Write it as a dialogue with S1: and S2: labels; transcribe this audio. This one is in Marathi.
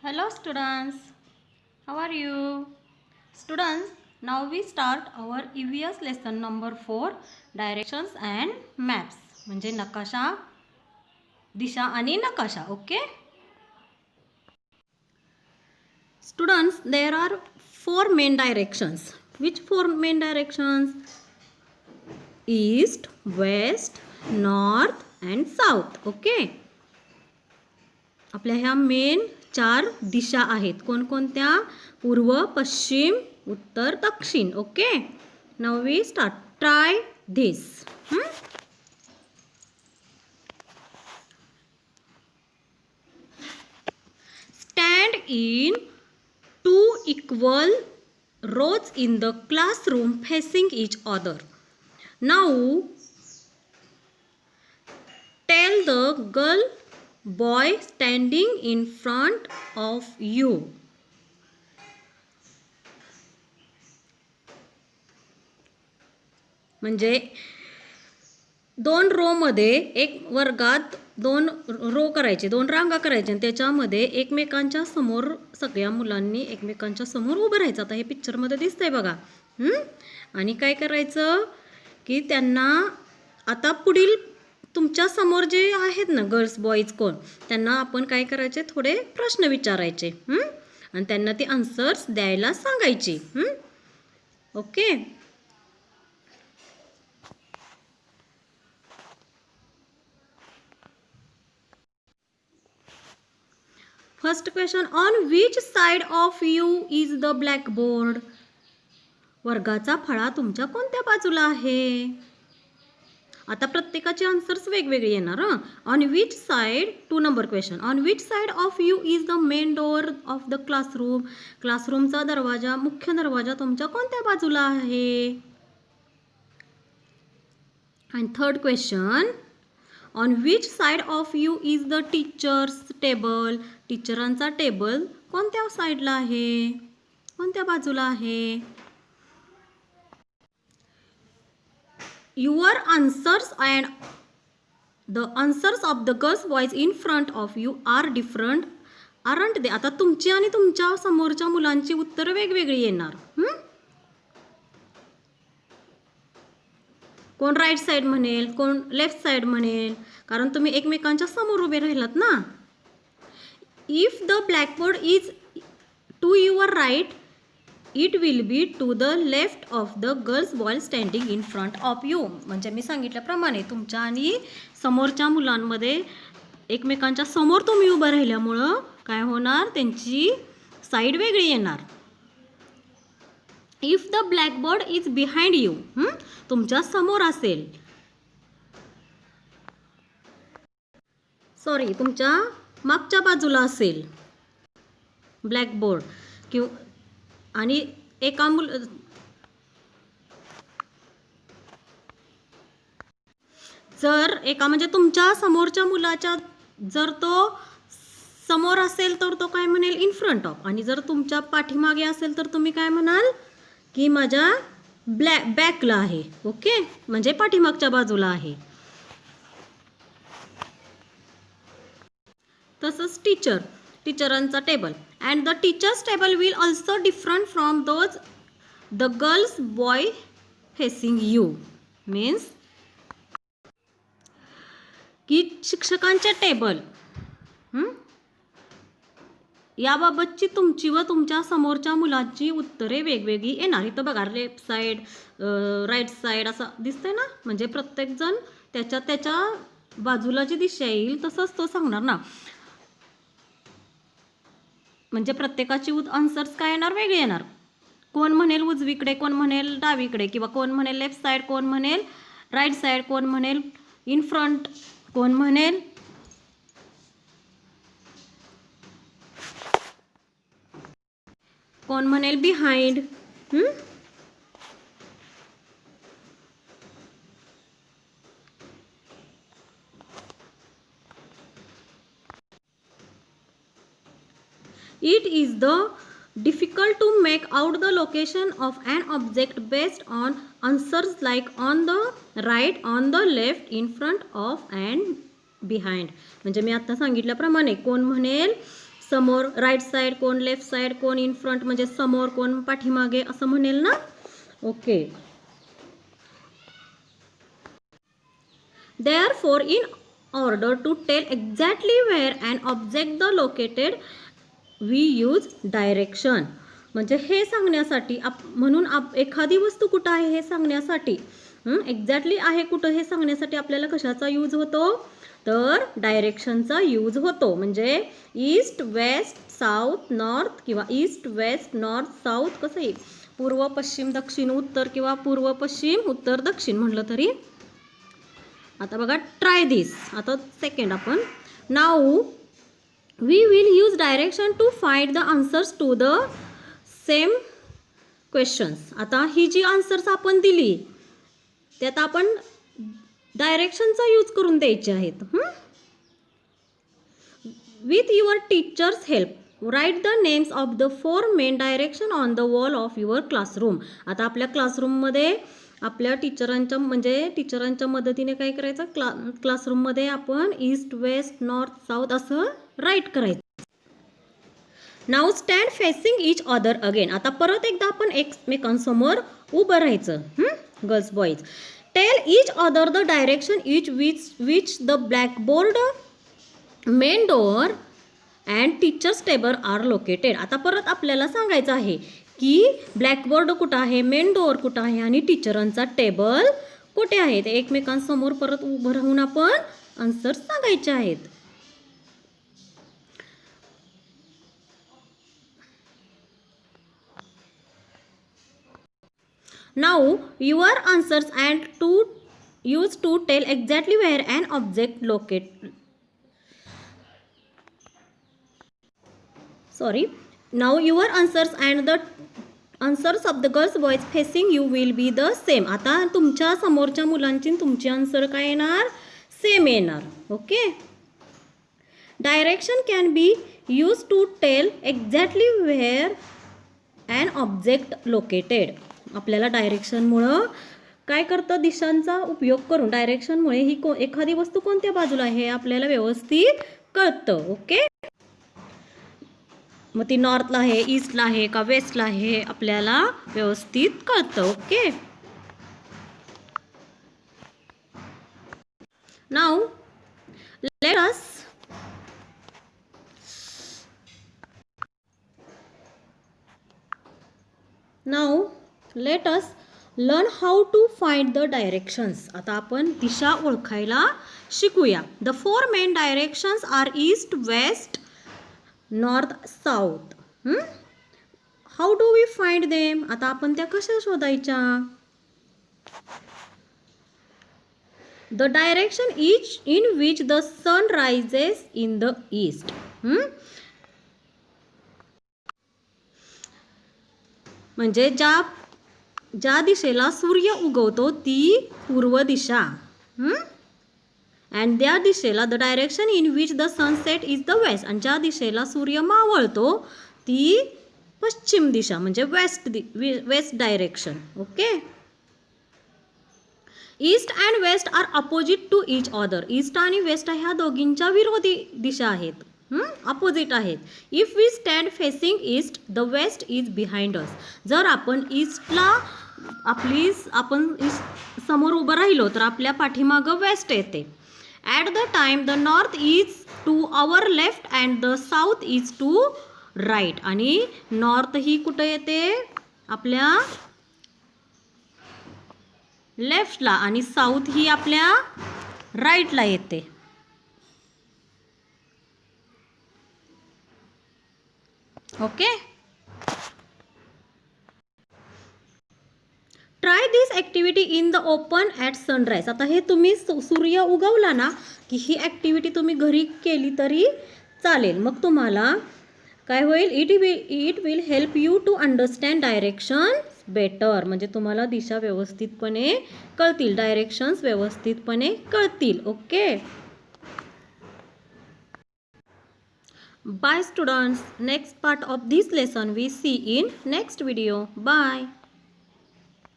S1: Hello students, how are you? Students, now we start our EVS lesson number 4 directions and maps म्हणजे नकाशा दिशा आणि नकाशा. Okay students, there are 4 main directions. Which 4 main directions? East, west, north and south. Okay आपल्या ह्या मेन 4 दिशा आहेत. कोणकोणत्या? पूर्व, पश्चिम, उत्तर, दक्षिण. Okay now we start. Try this. Stand in 2 equal rows in the classroom facing each other. Now tell the girl boy standing in front of you. म्हणजे 2 रो मध्ये एक वर्गात 2 रो करायचे, 2 रांगा करायचे आणि त्याच्यामध्ये एकमेकांच्या समोर सगळ्या मुलांनी एकमेकांच्या समोर उभं राहायचं. आता हे पिक्चर मध्ये दिसतंय बघा. आणि काय करायचं की त्यांना आता पुढील तुमच्या समोर जे आहेत ना गर्ल्स बॉईज कोण त्यांना आपण काय करायचे, थोडे प्रश्न विचारायचे आणि त्यांना ते आन्सर्स द्यायला सांगायचे. Okay first question. On which side of you is the blackboard. वर्गाचा फळा तुमच्या कोणत्या बाजूला आहे? आता प्रत्येकाचे आन्सर्स वेगवेगळे येणार. On which side, 2 number question. On which side of you is the main door of the classroom. क्लासरूमचा दरवाजा, मुख्य दरवाजा तुमच्या कोणत्या बाजूला आहे? आणि third question. On which side of you is the teacher's table. टीचरांचा टेबल कोणत्या साइडला आहे, कोणत्या बाजूला आहे? Your answers and the answers of the girls boys in front of you are different aren't they. आता तुमची आणि तुमच्या समोरच्या मुलांची उत्तरं वेगवेगळी येणार. कोण राईट साइड म्हणेल, कोण लेफ्ट साइड म्हणेल, कारण तुम्ही एकमेकांच्या समोर उभे राहिलात ना. If the blackboard is to your right it will be to the left of the girls boy standing in front of you. म्हणजे मी सांगितल्याप्रमाणे तुमच्या आणि समोरच्या मुलांमध्ये एकमेकांच्या समोर तुम्ही उभं राहिल्यामुळं काय होणार, त्यांची साईड वेगळी येणार. If the blackboard is behind you, तुमच्या समोर असेल, सॉरी तुमच्या मागच्या बाजूला असेल ब्लॅकबोर्ड किंवा आणि एका जर एका म्हणजे तुमच्या समोरच्या मुलाच्या जर तो समोर असेल तर तो काय म्हणेल, इन फ्रंट ऑफ. आणि जर तुमच्या पाठीमागे असेल तर तुम्ही काय म्हणाल की माझ्या बॅकला आहे. ओके म्हणजे पाठीमागच्या बाजूला आहे. तसंच टीचरांचा table. And the teacher's table will also different from those the girls boy facing you. Means की शिक्षकांचे टेबल याबाबतची तुमची व तुमच्या समोरच्या मुलांची उत्तरे वेगवेगळी येणार. इथं बघा लेफ्ट साईड, राईट साईड असं दिसतंय ना. म्हणजे प्रत्येकजण त्याच्या बाजूला जी दिशा येईल तसंच तो सांगणार ना. म्हणजे प्रत्येकाची आन्सर्स काय येणार, वेगळे येणार. कोण म्हणेल उजवीकडे, कोण म्हणेल डावीकडे, किंवा कोण म्हणेल लेफ्ट साईड, कोण म्हणेल राईट साईड, कोण म्हणेल इन फ्रंट, कोण म्हणेल behind. It is difficult to make out the location of an object based on answers like on the right, on the left, in front of and behind. म्हणजे मी आता सांगितल्याप्रमाणे कोण म्हणेल समोर राईट साईड, कोण लेफ्ट साईड, कोण इन फ्रंट म्हणजे समोर, कोण पाठीमागे असं म्हणेल ना. Okay. Therefore, in order to tell exactly where an object is located, we use direction. म्हणजे हे सांगण्यासाठी म्हणून एखादी वस्तू कुठं आहे हे सांगण्यासाठी, एक्झॅक्टली आहे कुठं हे सांगण्यासाठी आपल्याला कशाचा यूज होतो, तर डायरेक्शनचा यूज होतो. म्हणजे ईस्ट वेस्ट साऊथ नॉर्थ किंवा ईस्ट वेस्ट नॉर्थ साऊथ कसं आहे, पूर्व पश्चिम दक्षिण उत्तर किंवा पूर्व पश्चिम उत्तर दक्षिण म्हटलं तरी. आता बघा ट्राय दिस. आता सेकंड आपण now we will use direction to find the answers to the same questions. आता ही जी आन्सर्स आपण दिली त्यात आपण डायरेक्शनचा यूज करून द्यायचे आहेत. With your teachers help write the names of the 4 main direction on the wall of your classroom. आता आपल्या क्लासरूममध्ये आपल्या टीचरांच्या मदतीने काय करायचं, क्लासरूममध्ये आपण ईस्ट वेस्ट नॉर्थ साऊथ असं राईट करायचं. Now stand facing each other again. आता परत एकदा आपण एकमेकांसमोर उभं राहायचं. Girls boys tell each other the direction each which the blackboard, main door and teachers table are located. आता परत आपल्याला सांगायचं आहे की ब्लॅकबोर्ड कुठं आहे, मेन डोअर कुठं आहे आणि टीचरांचा टेबल कुठे आहे. ते एकमेकांसमोर परत उभं राहून आपण आन्सर सांगायचे आहेत. Now your answers and to use to tell exactly where an object locate. Sorry. Now your answers and the answers of the girls boys facing you will be the same. आता तुमच्या समोरच्या मुलांची तुमची आन्सर काय येणार, सेम येणार. Okay. Direction can be use to tell exactly where an object located. आपल्याला डायरेक्शनमुळं काय करतं, दिशांचा उपयोग करून डायरेक्शनमुळे ही एखादी वस्तू कोणत्या बाजूला आहे हे आपल्याला व्यवस्थित कळतं. ओके. मग ती नॉर्थला आहे, ईस्टला आहे का वेस्टला आहे आपल्याला व्यवस्थित कळतं. Okay. Now let us learn how to find the directions. आता आपण दिशा ओळखायला शिकूया. The 4 main directions are east west north south. How do we find them. आता आपण त्या कशा शोधायच्या. The direction each in which the sun rises in the east. म्हणजे ज्या दिशेला सूर्य उगवतो ती पूर्व दिशा. अँड त्या दिशेला the direction in which the sunset is the west. आणि ज्या दिशेला सूर्य मावळतो ती पश्चिम दिशा म्हणजे west direction. Okay. East and west are opposite to each other. ईस्ट आणि वेस्ट ह्या दोघींच्या विरोधी दिशा आहेत, अपोजिट आहेत. If we stand facing east the west is behind us. जर आपण ईस्टला आपण समोर उभं राहिलो तर आपल्या पाठीमागं वेस्ट येते. At the time the north is to our left and the south is to right. आणि नॉर्थ ही कुठं येते आपल्या लेफ्टला आणि साऊथ ही आपल्या राईटला येते. Okay. Try this activity in the open at sunrise. आता हे तुम्ही सूर्य उगवला ना की ही ॲक्टिव्हिटी तुम्ही घरी केली तरी चालेल. मग तुम्हाला काय होईल, it will help you to understand direction better. म्हणजे तुम्हाला दिशा व्यवस्थितपणे कळतील, डायरेक्शन्स व्यवस्थितपणे कळतील. Okay. Bye students. Next part of this lesson we see in next video. Bye.